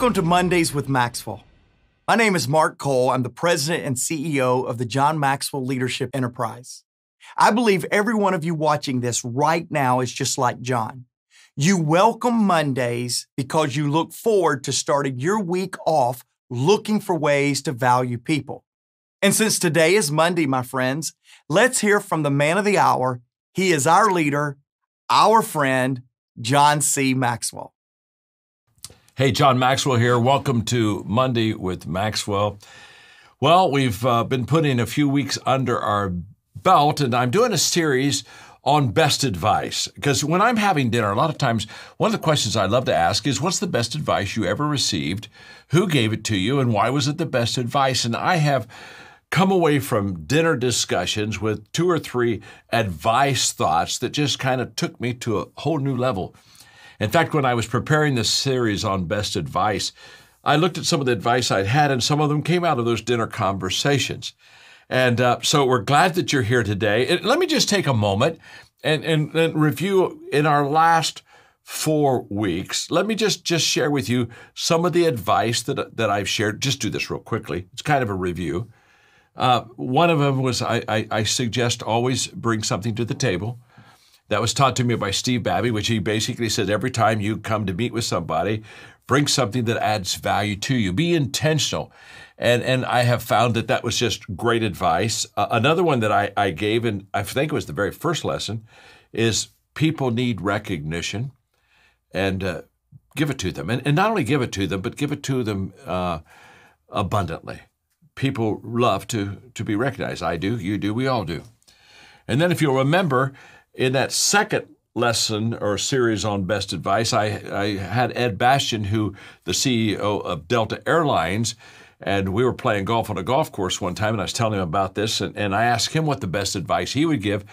Welcome to Mondays with Maxwell. My name is Mark Cole. I'm the president and CEO of the John Maxwell Leadership Enterprise. I believe every one of you watching this right now is just like John. You welcome Mondays because you look forward to starting your week off looking for ways to value people. And since today is Monday, my friends, let's hear from the man of the hour. He is our leader, our friend, John C. Maxwell. Hey, John Maxwell here. Welcome to Monday with Maxwell. Well, we've been putting a few weeks under our belt, and I'm doing a series on best advice. Because when I'm having dinner, a lot of times, one of the questions I love to ask is, what's the best advice you ever received? Who gave it to you, and why was it the best advice? And I have come away from dinner discussions with 2 or 3 advice thoughts that just kind of took me to a whole new level. In fact, when I was preparing this series on best advice, I looked at some of the advice I'd had, and some of them came out of those dinner conversations. And so we're glad that you're here today. And let me just take a moment and review in our last 4 weeks. Let me just share with you some of the advice that I've shared. Just do this real quickly. It's kind of a review. One of them was I suggest always bring something to the table. That was taught to me by Steve Babby, which he basically said every time you come to meet with somebody, bring something that adds value to you. Be intentional. And I have found that was just great advice. Another one that I gave, and I think it was the very first lesson, is people need recognition, and give it to them. And not only give it to them, but give it to them abundantly. People love to be recognized. I do, you do, we all do. And then if you'll remember, in that second lesson or series on best advice, I had Ed Bastian, who the CEO of Delta Airlines, and we were playing golf on a golf course one time, and I was telling him about this, and I asked him what the best advice he would give.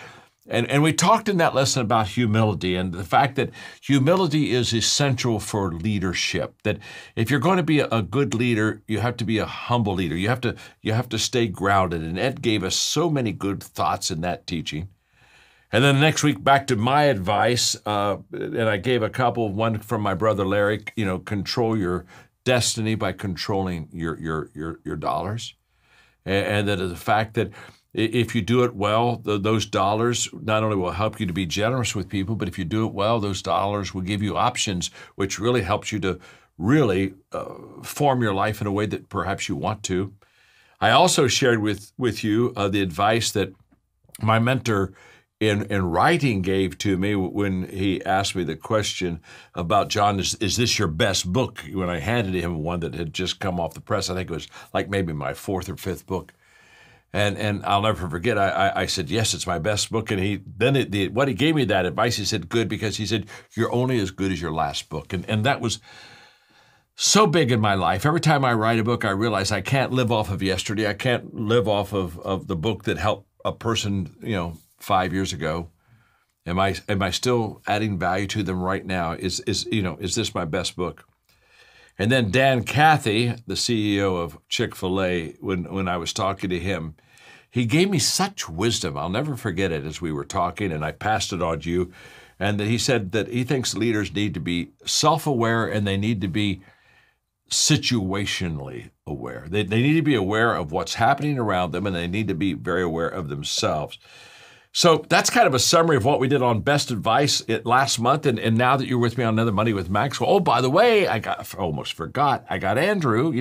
And we talked in that lesson about humility and the fact that humility is essential for leadership. That if you're going to be a good leader, you have to be a humble leader. You have to stay grounded. And Ed gave us so many good thoughts in that teaching. And then the next week, back to my advice, and I gave a couple. One from my brother Larry. Control your destiny by controlling your dollars, and that the fact that if you do it well, those dollars not only will help you to be generous with people, but if you do it well, those dollars will give you options, which really helps you to really form your life in a way that perhaps you want to. I also shared with you the advice that my mentor in writing gave to me when he asked me the question about, John, is this your best book? When I handed him one that had just come off the press, I think it was like maybe my 4th or 5th book. And I'll never forget, I said, yes, it's my best book. And what he gave me that advice, he said, good, because he said, you're only as good as your last book. And that was so big in my life. Every time I write a book, I realize I can't live off of yesterday. I can't live off of the book that helped a person, 5 years ago. Am I still adding value to them right now? Is this my best book? And then Dan Cathy, the CEO of Chick-fil-A, when I was talking to him, he gave me such wisdom. I'll never forget it as we were talking, and I passed it on to you. And that he said that he thinks leaders need to be self-aware and they need to be situationally aware. They need to be aware of what's happening around them, and they need to be very aware of themselves. So that's kind of a summary of what we did on best advice last month. And now that you're with me on another Monday with Maxwell. Oh, by the way, I almost forgot. I got Andrew.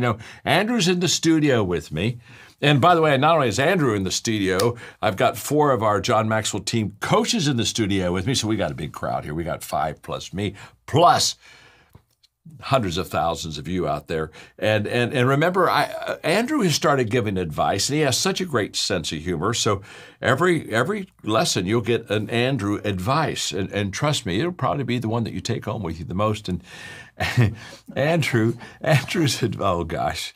Andrew's in the studio with me. And by the way, not only is Andrew in the studio, I've got 4 of our John Maxwell Team coaches in the studio with me. So we got a big crowd here. We got 5 plus me, plus hundreds of thousands of you out there. And remember, Andrew has started giving advice, and he has such a great sense of humor. So every lesson you'll get an Andrew advice. And trust me, it'll probably be the one that you take home with you the most. And Andrew's advice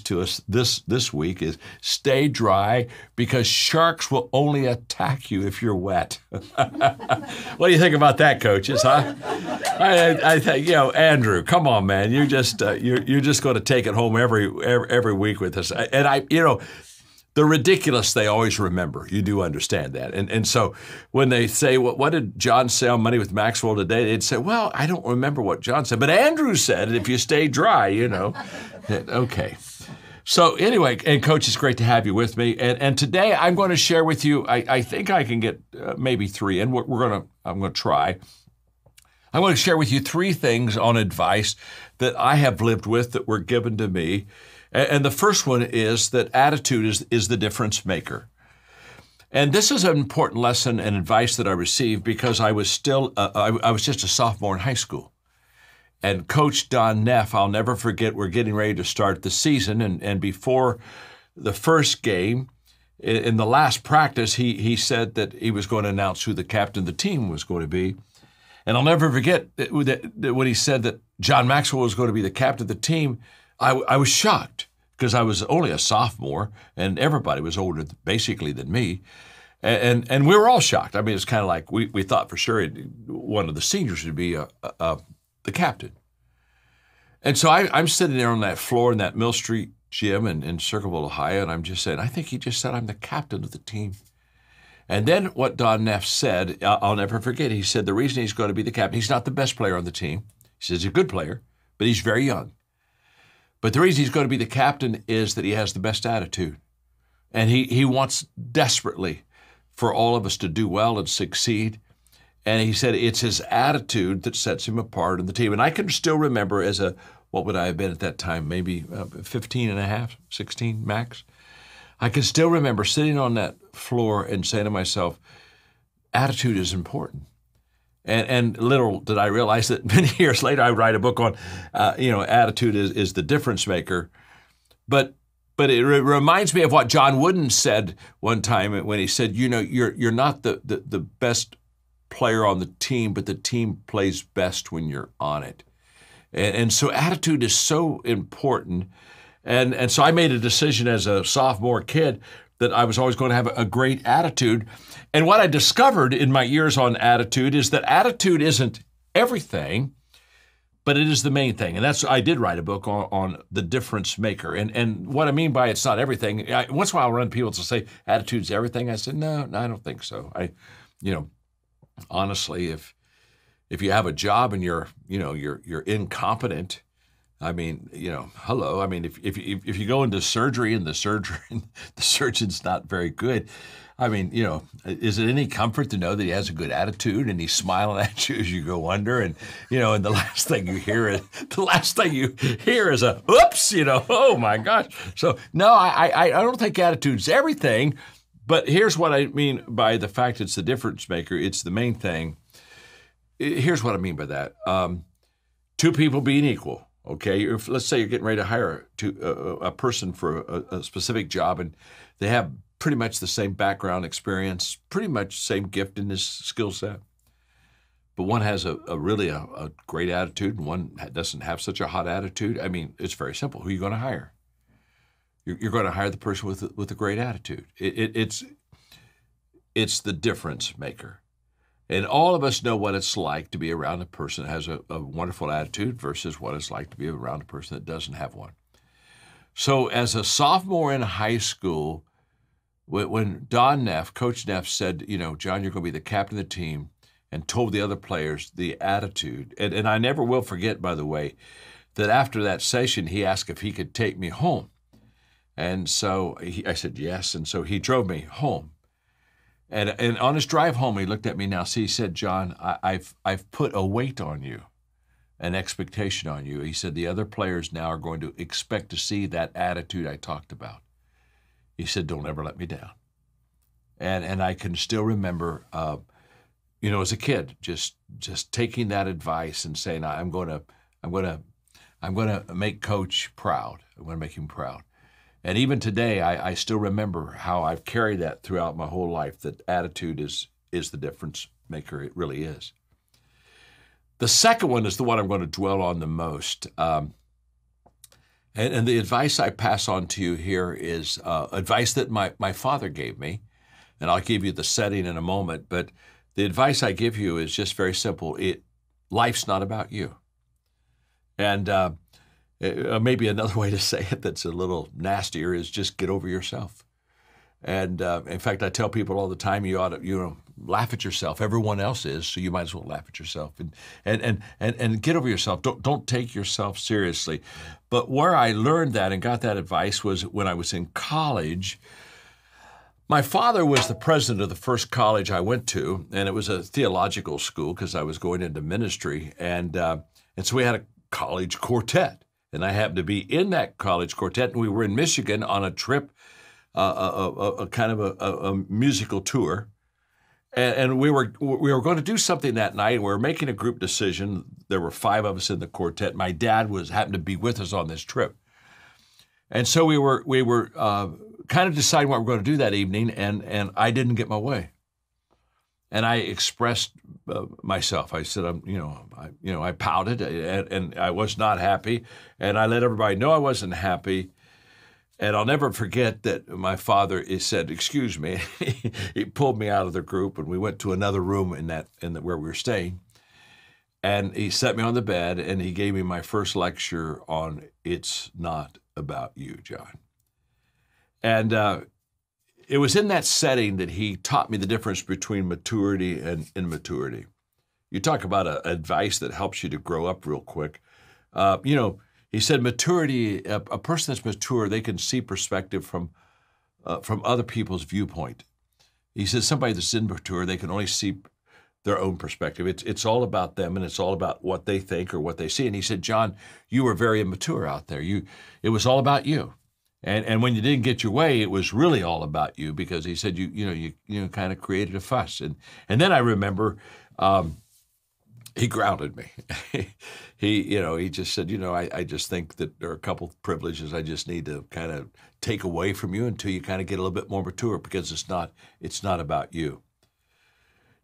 to us this week is stay dry because sharks will only attack you if you're wet. What do you think about that, coaches, huh? I think, Andrew, come on, man. You're just going to take it home every week with us. And the ridiculous they always remember. You do understand that. And so when they say, well, what did John say on Money with Maxwell today? They'd say, well, I don't remember what John said, but Andrew said, if you stay dry, you know. Okay. So anyway, and Coach, it's great to have you with me. And today I'm going to share with you, I think I can get maybe three, and I'm going to try. I'm going to share with you three things on advice that I have lived with that were given to me. And the first one is that attitude is the difference maker. And this is an important lesson and advice that I received because I was still, I was just a sophomore in high school. And Coach Don Neff, I'll never forget, we're getting ready to start the season. And before the first game, in the last practice, he said that he was going to announce who the captain of the team was going to be. And I'll never forget that when he said that John Maxwell was going to be the captain of the team, I was shocked because I was only a sophomore and everybody was older basically than me. And we were all shocked. I mean, it's kind of like we thought for sure one of the seniors would be the captain. And so I'm sitting there on that floor in that Mill Street gym in Circleville, Ohio, and I'm just saying, I think he just said I'm the captain of the team. And then what Don Neff said, I'll never forget, he said the reason he's going to be the captain, he's not the best player on the team. He says he's a good player, but he's very young. But the reason he's going to be the captain is that he has the best attitude. And he wants desperately for all of us to do well and succeed. And he said it's his attitude that sets him apart in the team. And I can still remember what would I have been at that time, maybe 15 and a half, 16 max. I can still remember sitting on that floor and saying to myself, attitude is important. And little did I realize that many years later, I write a book on, attitude is the difference maker. But it reminds me of what John Wooden said one time when he said, you're not the best player on the team, but the team plays best when you're on it. And so attitude is so important. And so I made a decision as a sophomore kid that I was always going to have a great attitude. And what I discovered in my years on attitude is that attitude isn't everything, but it is the main thing. And I did write a book on the difference maker. And what I mean by it's not everything, once in a while I'll run people to say attitude's everything. I said, no, I don't think so. Honestly, if you have a job and you're incompetent, I mean, hello. I mean, if you go into surgery and the surgeon's not very good, I mean, is it any comfort to know that he has a good attitude and he's smiling at you as you go under, and and the last thing you hear is a oops, oh my gosh. So no, I don't think attitude's everything, but here's what I mean by the fact it's the difference maker. It's the main thing. Here's what I mean by that. Two people being equal. Okay, let's say you're getting ready to hire a person for a specific job, and they have pretty much the same background, experience, pretty much same gift in this skill set. But one has a really great attitude, and one doesn't have such a hot attitude. I mean, it's very simple. Who are you going to hire? You're going to hire the person with a great attitude. It's the difference maker. And all of us know what it's like to be around a person that has a wonderful attitude versus what it's like to be around a person that doesn't have one. So as a sophomore in high school, when Don Neff, Coach Neff said, John, you're going to be the captain of the team, and told the other players the attitude. And I never will forget, by the way, that after that session, he asked if he could take me home. And so I said yes, and so he drove me home. And on his drive home, he looked at me now. See, he said, John, I've put a weight on you, an expectation on you. He said, the other players now are going to expect to see that attitude I talked about. He said, don't ever let me down. And I can still remember, as a kid, just taking that advice and saying, I'm going to make Coach proud. I'm going to make him proud. And even today, I still remember how I've carried that throughout my whole life, that attitude is the difference maker. It really is. The second one is the one I'm going to dwell on the most. And the advice I pass on to you here is advice that my father gave me. And I'll give you the setting in a moment. But the advice I give you is just very simple. Life's not about you. And maybe another way to say it that's a little nastier is just get over yourself. And in fact, I tell people all the time, you ought to, laugh at yourself. Everyone else is, so you might as well laugh at yourself and get over yourself. Don't take yourself seriously. But where I learned that and got that advice was when I was in college. My father was the president of the first college I went to, and it was a theological school because I was going into ministry. And so we had a college quartet, and I happened to be in that college quartet, and we were in Michigan on a trip, a kind of a musical tour. And we were going to do something that night. We were making a group decision. There were 5 of us in the quartet. My dad happened to be with us on this trip. And so we were kind of deciding what we're going to do that evening, and I didn't get my way. And I expressed myself. I said, I pouted, and I was not happy, and I let everybody know I wasn't happy. And I'll never forget that my father said, "Excuse me." He pulled me out of the group, and we went to another room where we were staying. And he set me on the bed, and he gave me my first lecture on "It's Not About You, John." And it was in that setting that he taught me the difference between maturity and immaturity. You talk about advice that helps you to grow up real quick. He said maturity, a person that's mature, they can see perspective from other people's viewpoint. He says somebody that's immature, they can only see their own perspective. It's all about them, and it's all about what they think or what they see. And he said, "John, you were very immature out there. It was all about you. And when you didn't get your way, it was really all about you," because he said you kind of created a fuss. And then I remember he grounded me. He just said, I just think that there are a couple of privileges I just need to kind of take away from you until you kind of get a little bit more mature, because it's not about you.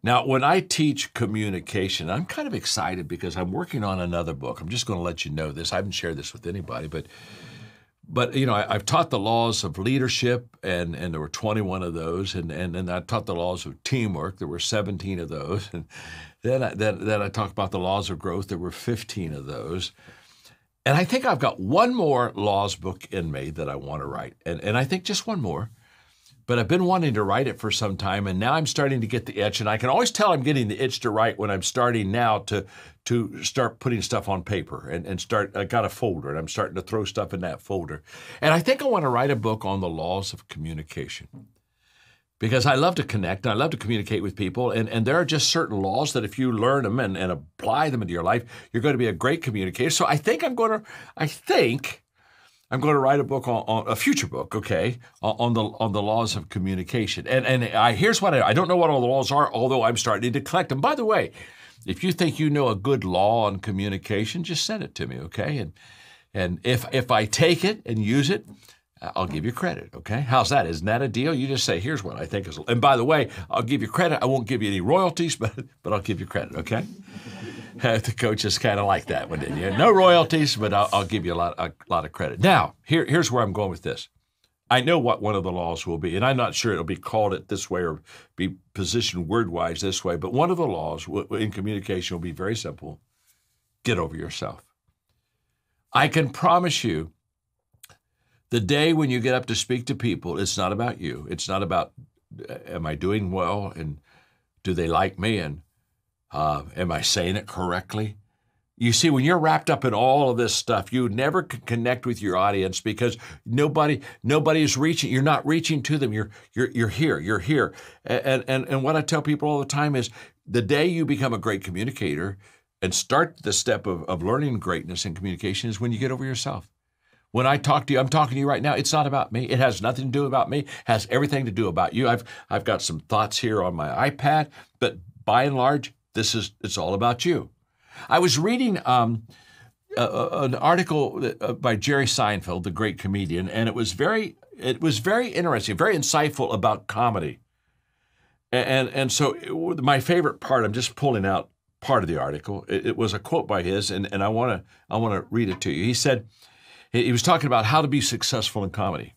Now, when I teach communication, I'm kind of excited because I'm working on another book. I'm just going to let you know this. I haven't shared this with anybody, but I've taught the laws of leadership, and there were 21 of those, and I taught the laws of teamwork. There were 17 of those, and then I talked about the laws of growth. There were 15 of those, and I think I've got one more laws book in me that I want to write, and I think just one more. But I've been wanting to write it for some time, and now I'm starting to get the itch, and I can always tell I'm getting the itch to write when I'm starting now to start putting stuff on paper and start. I got a folder, and I'm starting to throw stuff in that folder. And I think I want to write a book on the laws of communication, because I love to connect, and I love to communicate with people, and there are just certain laws that if you learn them and apply them into your life, you're going to be a great communicator. So I think I'm going to write a book on a future book, okay, on the laws of communication. And here's what I don't know what all the laws are, although I'm starting to collect them. By the way, if you think you know a good law on communication, just send it to me, okay? And if I take it and use it, I'll give you credit, okay? How's that? Isn't that a deal? You just say, here's what I think is. And by the way, I'll give you credit. I won't give you any royalties, but I'll give you credit, okay? The coaches kind of like that one, didn't you? No royalties, but I'll give you a lot of credit. Now, here's where I'm going with this. I know what one of the laws will be, and I'm not sure it'll be called it this way or be positioned word-wise this way, but one of the laws in communication will be very simple. Get over yourself. I can promise you, the day when you get up to speak to people, it's not about you. It's not about, am I doing well, and do they like me, and am I saying it correctly? You see, when you're wrapped up in all of this stuff, you never can connect with your audience because nobody is reaching. You're not reaching to them. You're here. You're here. And what I tell people all the time is the day you become a great communicator and start the step of learning greatness in communication is when you get over yourself. When I talk to you, I'm talking to you right now. It's not about me. It has nothing to do about me. It has everything to do about you. I've got some thoughts here on my iPad, but by and large, it's all about you. I was reading an article by Jerry Seinfeld, the great comedian, and it was very interesting, very insightful about comedy. And so my favorite part, I'm just pulling out part of the article. It was a quote by his, and I want to read it to you. He said, he was talking about how to be successful in comedy.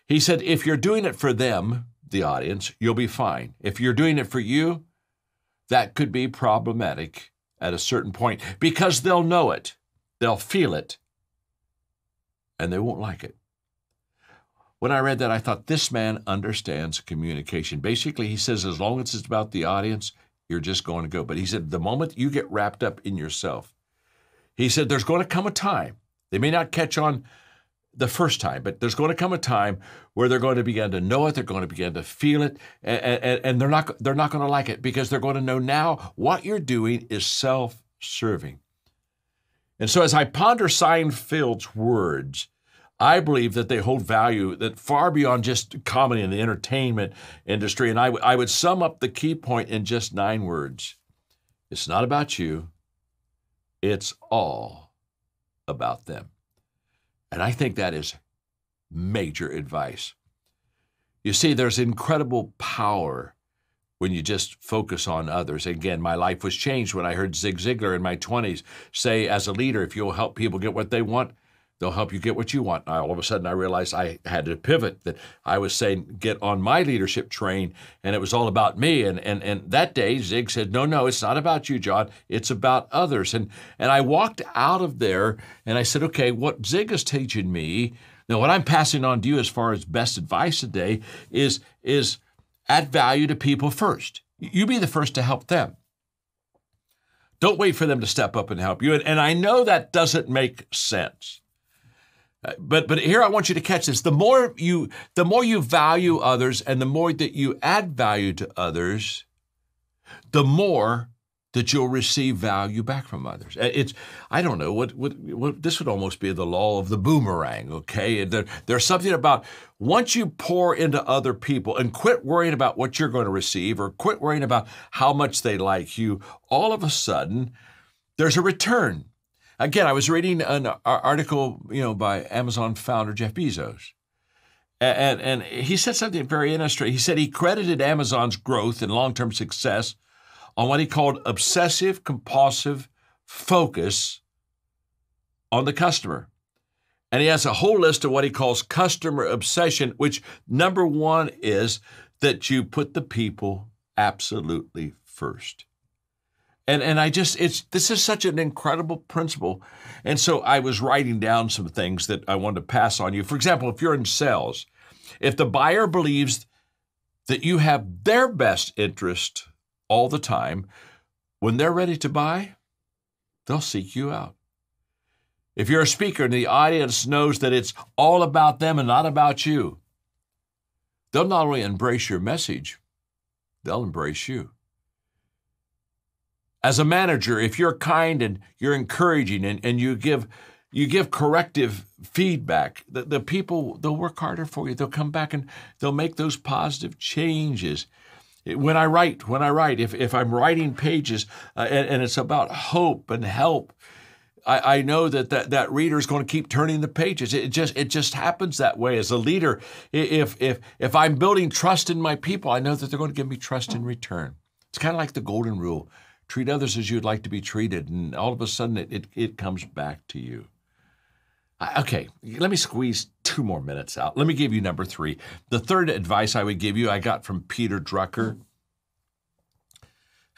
He said, if you're doing it for them, the audience, you'll be fine. If you're doing it for you, that could be problematic at a certain point because they'll know it, they'll feel it, and they won't like it. when I read that, I thought, this man understands communication. Basically, he says, as long as it's about the audience, you're just going to go. But he said, the moment you get wrapped up in yourself, he said, there's going to come a time. They may not catch on the first time, but there's going to come a time where they're going to begin to know it. They're going to begin to feel it, and they're not going to like it, because they're going to know now what you're doing is self-serving. And so as I ponder Seinfeld's words, I believe that they hold value that far beyond just comedy in the entertainment industry. And I would sum up the key point in just 9 words. It's not about you. It's all about them. And I think that is major advice. You see, there's incredible power when you just focus on others. Again, my life was changed when I heard Zig Ziglar in my 20s say, as a leader, if you'll help people get what they want, they'll help you get what you want. All of a sudden, I realized I had to pivot, that I was saying, get on my leadership train, and it was all about me. And that day, Zig said, no, it's not about you, John. It's about others. And I walked out of there, and I said, okay, what Zig is teaching me, now what I'm passing on to you as far as best advice today is add value to people first. You be the first to help them. Don't wait for them to step up and help you. And I know that doesn't make sense. But here I want you to catch this. The more you value others, and the more that you add value to others, the more that you'll receive value back from others. I don't know what this would almost be the law of the boomerang. Okay, there's something about once you pour into other people and quit worrying about what you're going to receive, or quit worrying about how much they like you, all of a sudden there's a return. Again, I was reading an article, by Amazon founder Jeff Bezos, and he said something very interesting. He said he credited Amazon's growth and long-term success on what he called obsessive compulsive focus on the customer. And he has a whole list of what he calls customer obsession, which number 1 is that you put the people absolutely first. And this is such an incredible principle. And so I was writing down some things that I wanted to pass on you. For example, if you're in sales, if the buyer believes that you have their best interest all the time, when they're ready to buy, they'll seek you out. If you're a speaker and the audience knows that it's all about them and not about you, they'll not only embrace your message, they'll embrace you. As a manager, if you're kind and you're encouraging and you give corrective feedback, the people, they'll work harder for you. They'll come back and they'll make those positive changes. When I write, if I'm writing pages and it's about hope and help, I know that reader is going to keep turning the pages. It just happens that way. As a leader, if I'm building trust in my people, I know that they're going to give me trust in return. It's kind of like the golden rule. Treat others as you'd like to be treated, and all of a sudden it comes back to you. Okay, let me squeeze 2 more minutes out. Let me give you number 3. The third advice I would give you, I got from Peter Drucker.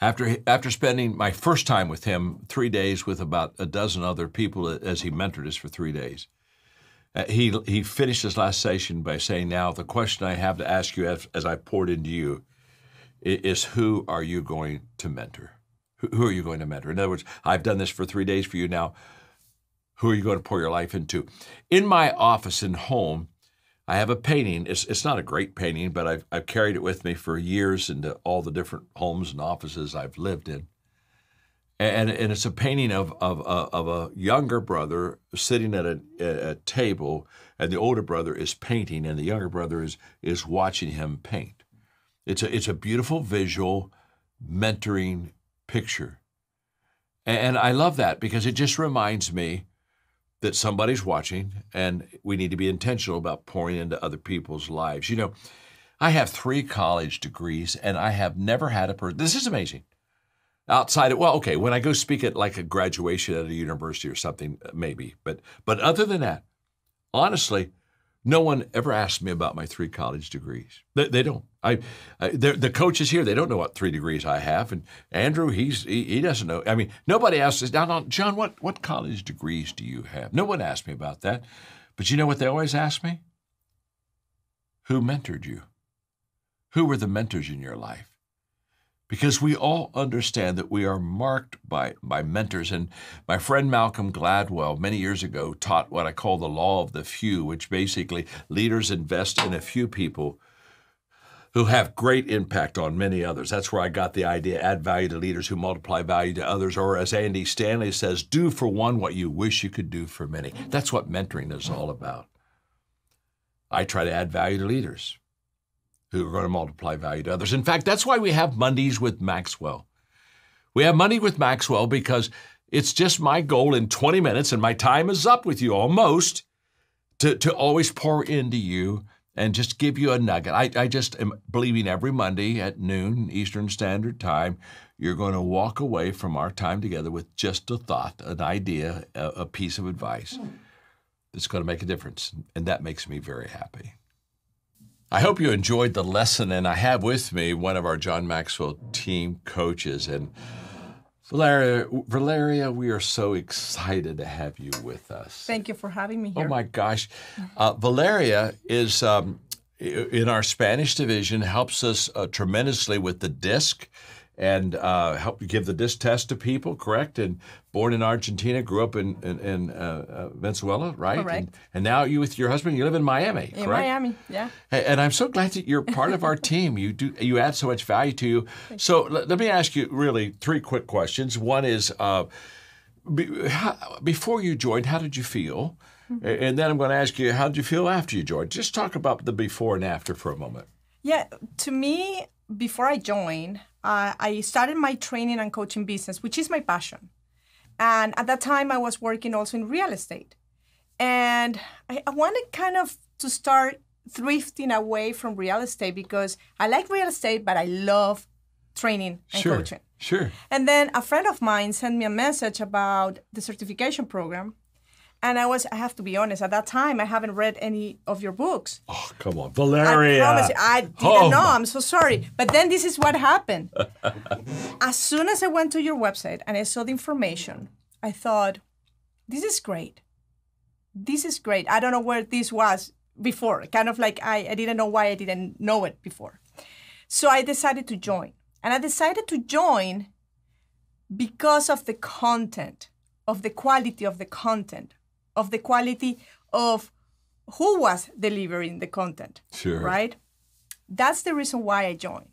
After spending my first time with him 3 days with about a dozen other people as he mentored us for 3 days, he finished his last session by saying, now the question I have to ask you as I poured into you is, who are you going to mentor? Who are you going to mentor? In other words, I've done this for 3 days for you now. Who are you going to pour your life into? In my office and home, I have a painting. It's not a great painting, but I've carried it with me for years into all the different homes and offices I've lived in. And it's a painting of a younger brother sitting at a table, and the older brother is painting, and the younger brother is watching him paint. It's a beautiful visual mentoring picture. And I love that because it just reminds me that somebody's watching, and we need to be intentional about pouring into other people's lives. I have 3 college degrees, and I have never had a person, this is amazing, outside of, when I go speak at like a graduation at a university or something, maybe. But other than that, honestly, no one ever asked me about my 3 college degrees. They don't. The coaches here, they don't know what 3 degrees I have. And Andrew, he doesn't know. I mean, nobody asks us, now, John, what college degrees do you have? No one asked me about that. But you know what they always ask me? who mentored you? Who were the mentors in your life? Because we all understand that we are marked by mentors. And my friend Malcolm Gladwell many years ago taught what I call the law of the few, which basically leaders invest in a few people who have great impact on many others. That's where I got the idea, add value to leaders who multiply value to others. Or as Andy Stanley says, do for one what you wish you could do for many. That's what mentoring is all about. I try to add value to leaders who are going to multiply value to others. In fact, that's why we have Mondays with Maxwell. We have Monday with Maxwell because it's just my goal in 20 minutes, and my time is up with you almost, to always pour into you and just give you a nugget. I just am believing every Monday at noon Eastern Standard Time, you're going to walk away from our time together with just a thought, an idea, a piece of advice that's going to make a difference. And that makes me very happy. I hope you enjoyed the lesson, and I have with me one of our John Maxwell Team coaches. And Valeria, we are so excited to have you with us. Thank you for having me here. Oh my gosh. Valeria is, in our Spanish division, helps us tremendously with the DISC and help give the DISC test to people, correct? And born in Argentina, grew up in Venezuela, right? Correct. And now you with your husband, you live in Miami, correct? In Miami, yeah. And I'm so glad that you're part of our team. You add so much value to you. So let me ask you really 3 quick questions. One is, before you joined, how did you feel? And then I'm going to ask you, how did you feel after you joined? Just talk about the before and after for a moment. Yeah, to me, before I joined, I started my training and coaching business, which is my passion. And at that time, I was working also in real estate. And I wanted kind of to start drifting away from real estate because I like real estate, but I love training and coaching. Sure. And then a friend of mine sent me a message about the certification program. And I have to be honest, at that time, I haven't read any of your books. Oh, come on. Valeria. I promise you, I didn't know. I'm so sorry. But then this is what happened. As soon as I went to your website and I saw the information, I thought, this is great. This is great. I don't know where this was before. Kind of like I didn't know why I didn't know it before. So I decided to join. And I decided to join because of the content, of the quality of the content, of the quality of who was delivering the content, right? That's the reason why I joined.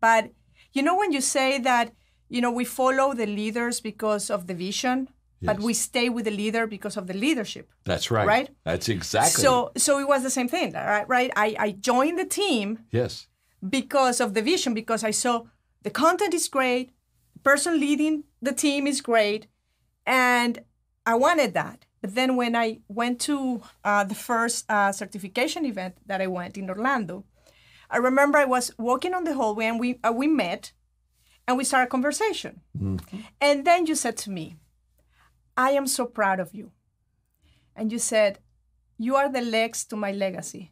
But, when you say that, we follow the leaders because of the vision, but we stay with the leader because of the leadership. That's right. Right? That's exactly. So it was the same thing, right? I joined the team because of the vision, because I saw the content is great, the person leading the team is great, and I wanted that. But then when I went to the first certification event that I went in Orlando, I remember I was walking on the hallway and we met and we started a conversation. Mm-hmm. And then you said to me, I am so proud of you. And you said, you are the legs to my legacy.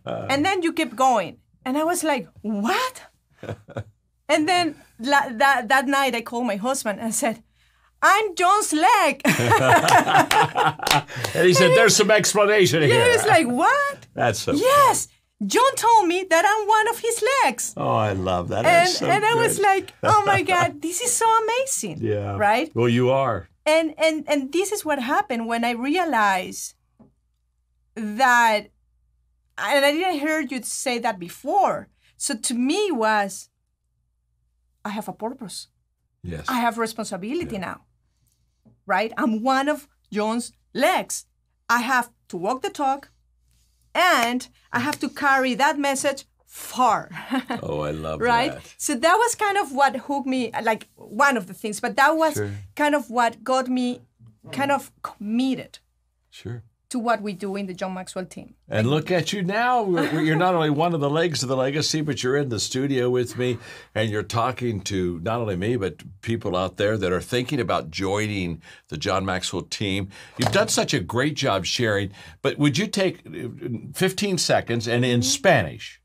And then you kept going. And I was like, what? And then that night I called my husband and I said, I'm John's leg. And he said, there's some explanation here. He was like, what? That's so Yes. John told me that I'm one of his legs. Oh, I love that. And I was like, oh my God, this is so amazing. Yeah. Right? Well, you are. And this is what happened when I realized that, and I didn't hear you say that before. So to me was, I have a purpose. Yes. I have responsibility now. Right? I'm one of John's legs. I have to walk the talk and I have to carry that message far. Oh, I love right? that. So that was kind of what hooked me, like one of the things, but that was kind of what got me kind of committed to what we do in the John Maxwell team. And look at you now. You're not only one of the legs of the legacy, but you're in the studio with me and you're talking to not only me, but people out there that are thinking about joining the John Maxwell team. You've done such a great job sharing, but would you take 15 seconds and in Spanish,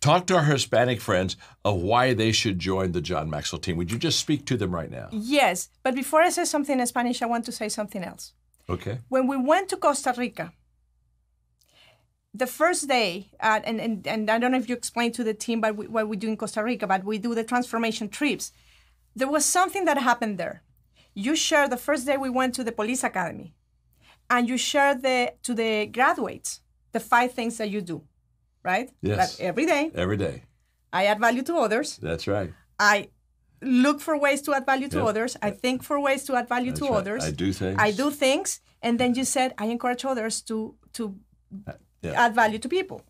talk to our Hispanic friends of why they should join the John Maxwell team? Would you just speak to them right now? Yes, but before I say something in Spanish, I want to say something else. Okay. When we went to Costa Rica, the first day, and I don't know if you explained to the team what we do in Costa Rica, but we do the transformation trips. There was something that happened there. You shared the first day we went to the police academy, and you shared to the graduates the 5 things that you do, right? Yes. But every day. Every day. I add value to others. That's right. I look for ways to add value to others. I think for ways to add value to others. I do things. I do things. And then you said, I encourage others to add value to people.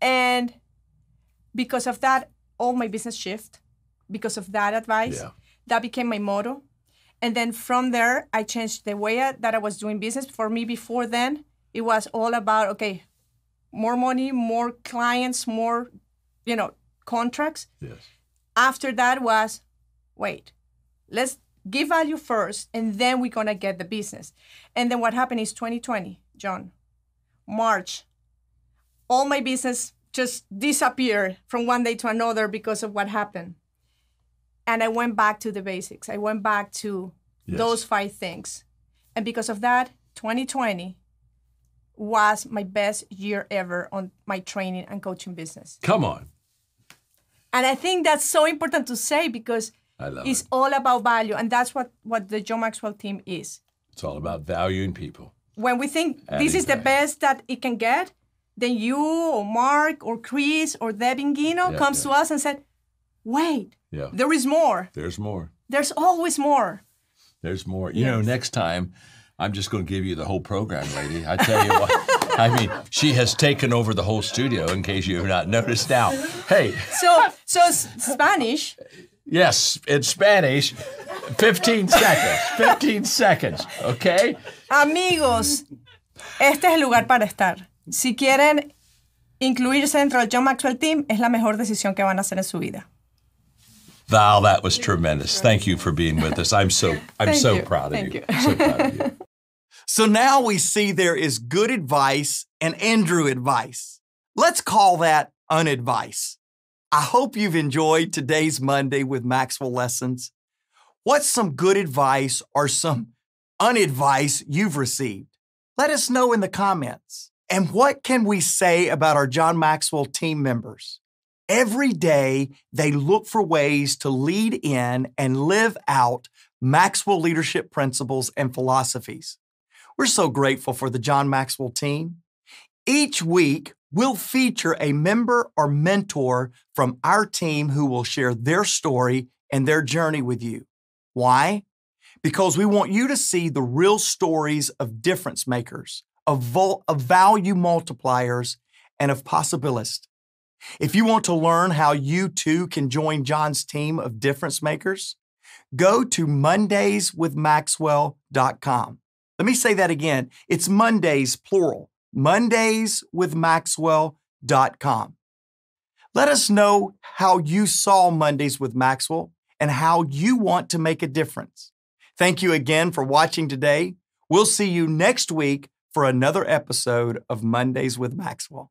And because of that, all my business shift. Because of that advice, that became my motto. And then from there, I changed the way that I was doing business. For me, before then, it was all about, okay, more money, more clients, more, contracts. Yes. After that was, wait, let's give value first, and then we're going to get the business. And then what happened is 2020, John, March, all my business just disappeared from one day to another because of what happened. And I went back to the basics. I went back to those 5 things. And because of that, 2020 was my best year ever on my training and coaching business. Come on. And I think that's so important to say because it's all about value. And that's what the John Maxwell team is. It's all about valuing people. When we think this is the best that it can get, then you or Mark or Chris or Deb Inguino comes to us and said, wait, there is more. There's more. There's always more. There's more. You know, next time, I'm just going to give you the whole program, lady. I tell you what. I mean, she has taken over the whole studio, in case you have not noticed now. Hey. So Spanish. Yes, in Spanish. 15 seconds. 15 seconds. Okay? Amigos, este es el lugar para estar. Si quieren incluirse dentro del John Maxwell Team, es la mejor decisión que van a hacer en su vida. Val, that was tremendous. Thank you for being with us. I'm so proud of you. So proud of you. So now we see there is good advice and Andrew advice. Let's call that unadvice. I hope you've enjoyed today's Monday with Maxwell Lessons. What's some good advice or some unadvice you've received? Let us know in the comments. And what can we say about our John Maxwell team members? Every day, they look for ways to lead in and live out Maxwell leadership principles and philosophies. We're so grateful for the John Maxwell team. Each week, we'll feature a member or mentor from our team who will share their story and their journey with you. Why? Because we want you to see the real stories of difference makers, of value multipliers, and of possibilists. If you want to learn how you too can join John's team of difference makers, go to mondayswithmaxwell.com. Let me say that again. It's Mondays, plural, mondayswithmaxwell.com. Let us know how you saw Mondays with Maxwell and how you want to make a difference. Thank you again for watching today. We'll see you next week for another episode of Mondays with Maxwell.